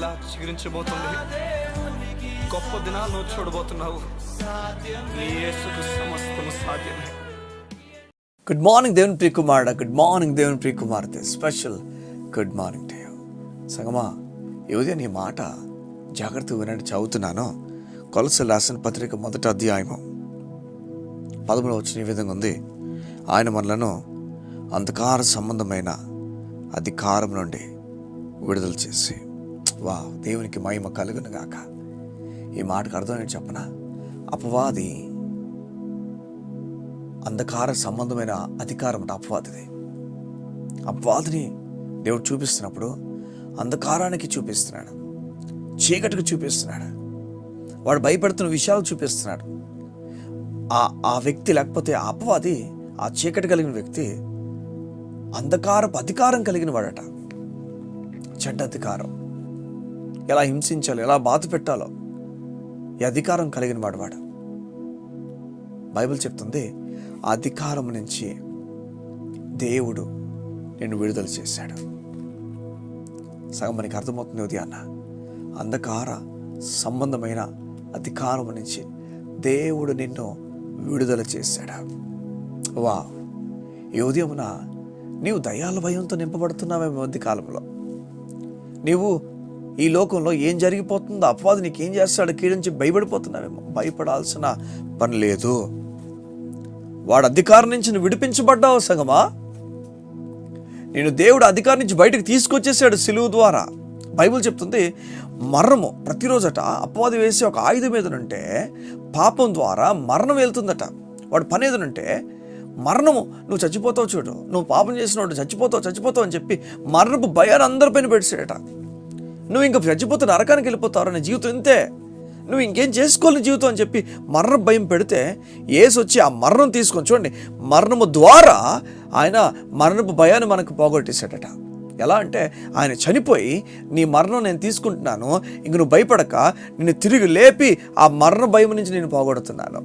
మరలా చిగురించబోతుంది. గొప్ప దినాలను చూడబోతున్నావు. నీ యేసుకు సమస్తము సాధ్యమే. గుడ్ మార్నింగ్ దేవుని ప్రియకుమారుడా, గుడ్ మార్నింగ్ దేవుని ప్రియకుమార్తె, special good morning to you. సంగమా, ఈ ఉదయం నీ మాట జాగ్రత్తగా వినండి. చదువుతున్నాను. కొలస్సీయులకు రాసిన పత్రిక 1వ అధ్యాయము 13వ వచనం ఈ విధంగా ఉంది. ఆయన మనలను అంధకార సంబంధమైన అధికారం నుండి విడుదల చేసి, దేవునికి మహిమ కలుగును గాక. ఈ మాటకు అర్థం ఏంటి చెప్పనా? అపవాది అంధకార సంబంధమైన అధికారం అంటే అపవాదిది. అపవాదిని దేవుడు చూపిస్తున్నప్పుడు అంధకారానికి చూపిస్తున్నాడు, చీకటికి చూపిస్తున్నాడు, వాడు భయపడుతున్న విషయాలు చూపిస్తున్నాడు. ఆ వ్యక్తి, లేకపోతే ఆ అపవాది, ఆ చీకటి కలిగిన వ్యక్తి అంధకారపు అధికారం కలిగిన వాడట. చెడ్డ అధికారం, ఎలా హింసించాలో, ఎలా బాధ పెట్టాలో ఈ అధికారం కలిగిన వాడు. బైబిల్ చెప్తుంది, ఆ అధికారం నుంచి దేవుడు నిన్ను విడుదల చేశాడు. సగం మనకి అర్థమవుతుంది ఉదయాన్న. అంధకార సంబంధమైన అధికారం నుంచి దేవుడు నిన్ను విడుదల చేశాడు. ఈ ఉదయమున నీవు దయ్యాల భయంతో నింపబడుతున్నావే. మధ్య కాలంలో నీవు ఈ లోకంలో ఏం జరిగిపోతుందో, అపవాది నీకు ఏం చేస్తాడో కీడించి భయపడిపోతున్నావేమో. భయపడాల్సిన పని లేదు. వాడు అధికారం నుంచి నువ్వు విడిపించబడ్డావు సగమా. నేను దేవుడు అధికారం నుంచి బయటకు తీసుకొచ్చేసాడు సిలువ ద్వారా. బైబిల్ చెప్తుంది, మరణము ప్రతిరోజట అపవాది వేసే ఒక ఆయుధం ఏదనంటే పాపం ద్వారా మరణం వెళ్తుందట. వాడు పని ఏదనంటే మరణము, నువ్వు చచ్చిపోతావు చూడు, నువ్వు పాపం చేసినవాడు చచ్చిపోతావు అని చెప్పి మరణపు భయాన్ని అందరిపైన పెట్టాడట. నువ్వు ఇంకా చచ్చిపోతే నరకానికి వెళ్ళిపోతావు, నీ జీవితం ఇంతే, నువ్వు ఇంకేం చేసుకోలేని జీవితం అని చెప్పి మరణ భయం పెడితే యేసు వచ్చి ఆ మరణం తీసుకొని, చూడండి, మరణము ద్వారా ఆయన మరణపు భయాన్ని మనకు పోగొట్టేశాడట. ఎలా అంటే ఆయన చనిపోయి, నీ మరణం నేను తీసుకుంటున్నాను, ఇంక నువ్వు భయపడక నిన్ను తిరిగి లేపి ఆ మరణ భయం నుంచి నేను పోగొడుతున్నాను.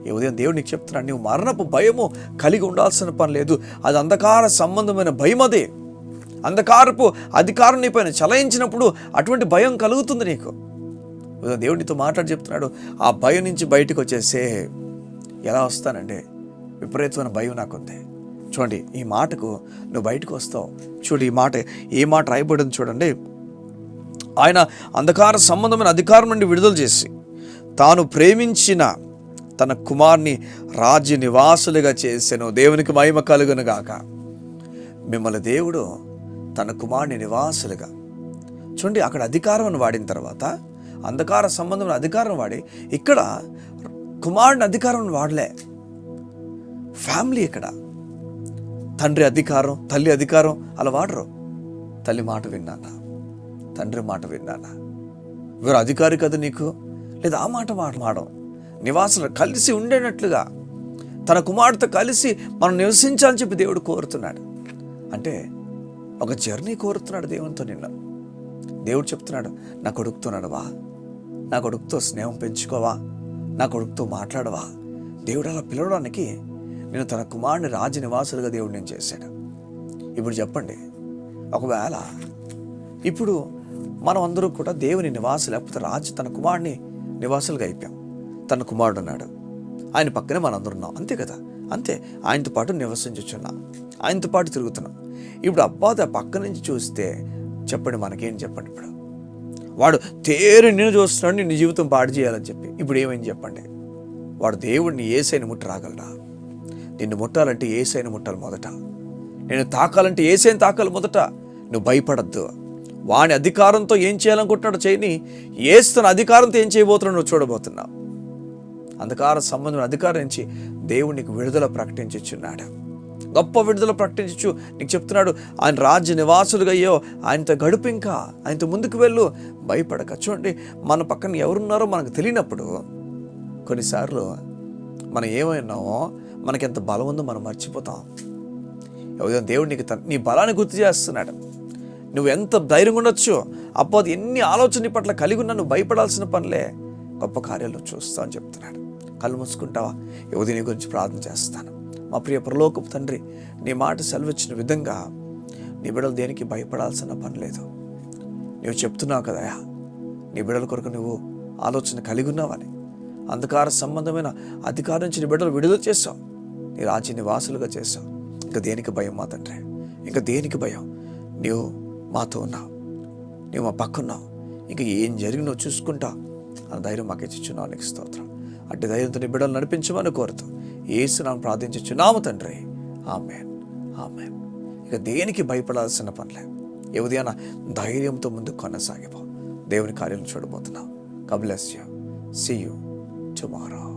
ఈ ఉదయం దేవుడు నీకు చెప్తున్నాను, నువ్వు మరణపు భయము కలిగి ఉండాల్సిన పని లేదు. అది అంధకార సంబంధమైన భయం. అది అంధకారపు అధికారం నీ పైన చలాయించినప్పుడు అటువంటి భయం కలుగుతుంది నీకు. దేవుడు నీతో మాట్లాడి చెప్తున్నాడు, ఆ భయం నుంచి బయటకు వచ్చేసే. ఎలా వస్తానంటే, విపరీతమైన భయం నాకుంది. చూడండి, ఈ మాటకు నువ్వు బయటకు వస్తావు. చూడు, ఏ మాట రాయబడింది చూడండి. ఆయన అంధకార సంబంధమైన అధికారం నుండి విడుదల చేసి తాను ప్రేమించిన తన కుమార్ని రాజ్య నివాసులుగా చేసెను. దేవునికి మహిమ కలుగును గాక. మిమ్మల్ని దేవుడు తన కుమార్ని నివాసులుగా, చూడండి, అక్కడ అధికారం వాడిన తర్వాత అంధకార సంబంధమైన అధికారం వాడి, ఇక్కడ కుమారుని అధికారం వాడలే. ఫ్యామిలీ, ఇక్కడ తండ్రి అధికారం, తల్లి అధికారం అలా వాడరు. తల్లి మాట విన్నానా, తండ్రి మాట విన్నానా, వీరు అధికారి కదా నీకు, లేదా ఆ మాట మాట్లాడడం. నివాసులు కలిసి ఉండేటట్లుగా తన కుమారుడితో కలిసి మనం నివసించాలని చెప్పి దేవుడు కోరుతున్నాడు. అంటే ఒక జర్నీ కోరుతున్నాడు దేవునితో. నిన్న దేవుడు చెప్తున్నాడు, నా కొడుకుతో నడవా, నా కొడుకుతో స్నేహం పెంచుకోవా, నా కొడుకుతో మాట్లాడవా. దేవుడు అలా పిలవడానికి నేను తన కుమారుని రాజ్య నివాసులుగా దేవుడు నేను చేశాడు. ఇప్పుడు చెప్పండి, ఒకవేళ ఇప్పుడు మనం అందరూ కూడా దేవుని నివాసులు, లేకపోతే రాజు తన కుమారుని నివాసులుగా అయిపోయాం. తన కుమారుడు ఉన్నాడు, ఆయన పక్కనే మనందరూ ఉన్నాం, అంతే కదా. అంతే, ఆయనతో పాటు నివసించుచున్నాం, ఆయనతో పాటు తిరుగుతున్నాం. ఇప్పుడు అబ్బాది ఆ పక్క నుంచి చూస్తే చెప్పండి, మనకేం చెప్పండి. ఇప్పుడు వాడు తేరు నిన్ను చూస్తున్నాడు, నిన్ను జీవితం పాడు చేయాలని చెప్పి. ఇప్పుడు ఏమైంది చెప్పండి? వాడు దేవుడిని యేసైని ముట్టి రాగలరా? నిన్ను ముట్టాలంటే యేసైని ముట్టాలి మొదట. నేను తాకాలంటే యేసైని తాకాలి మొదట. నువ్వు భయపడద్దు. వాని అధికారంతో ఏం చేయాలనుకుంటున్నాడు చేయని, యేసు తన అధికారంతో ఏం చేయబోతున్నాడు నువ్వు చూడబోతున్నావు. అంధకార సంబంధం అధికారం నుంచి దేవుడు నీకు విడుదల ప్రకటించుచున్నాడు. గొప్ప విడుదల ప్రకటించు నీకు చెప్తున్నాడు. ఆయన రాజ్య నివాసులుగా అయ్యో, ఆయనతో గడుపు, ఇంకా ఆయనతో ముందుకు వెళ్ళు, భయపడక. చూడండి, మన పక్కన ఎవరున్నారో మనకు తెలియనప్పుడు కొన్నిసార్లు మనం ఏమైనామో, మనకెంత బలం ఉందో మనం మర్చిపోతాం. దేవుడు నీకు నీ బలాన్ని గుర్తు చేస్తున్నాడు. నువ్వు ఎంత ధైర్యంగా ఉండొచ్చు. అప్పుడు ఎన్ని ఆలోచన పట్ల కలిగి ఉన్నా నువ్వు భయపడాల్సిన పనిలే, గొప్ప కార్యాలు చూస్తా అని చెప్తున్నాడు. కళ్ళు మూసుకుంటావా? నీ గురించి ప్రార్థన చేస్తాను. మా ప్రియ పరలోకపు తండ్రి, నీ మాట సెలవిచ్చిన విధంగా నీ బిడ్డలు దేనికి భయపడాల్సిన పని లేదు. నువ్వు చెప్తున్నావు కదయా, నీ బిడ్డల కొరకు నువ్వు ఆలోచన కలిగి ఉన్నావని. అంధకార సంబంధమైన అధికారం నుంచి నీ బిడ్డలు విడుదల చేస్తావు, నీ రాజ్య నివాసులుగా చేస్తావు. ఇంకా దేనికి భయం మా తండ్రి? ఇంకా దేనికి భయం? నీవు మాతో ఉన్నావు, నీవు మా పక్కున్నావు. ఇంకా ఏం జరిగినో చూసుకుంటా ఆ ధైర్యం మాకు ఇచ్చిచున్నావు. నీకు స్తోత్రం. అట్టి ధైర్యంతో నీ బిడ్డలు నడిపించమని కోరుతూ యేసునామమున ప్రార్థించుచున్నాము తండ్రి. ఆమేన్, ఆమేన్. ఇక దేనికి భయపడాల్సిన పనిలే. ఏ ఉదయాన ధైర్యంతో ముందుకు కొనసాగిపో. దేవుని కార్యాలను చూడబోతున్నాం. God bless you. See you tomorrow.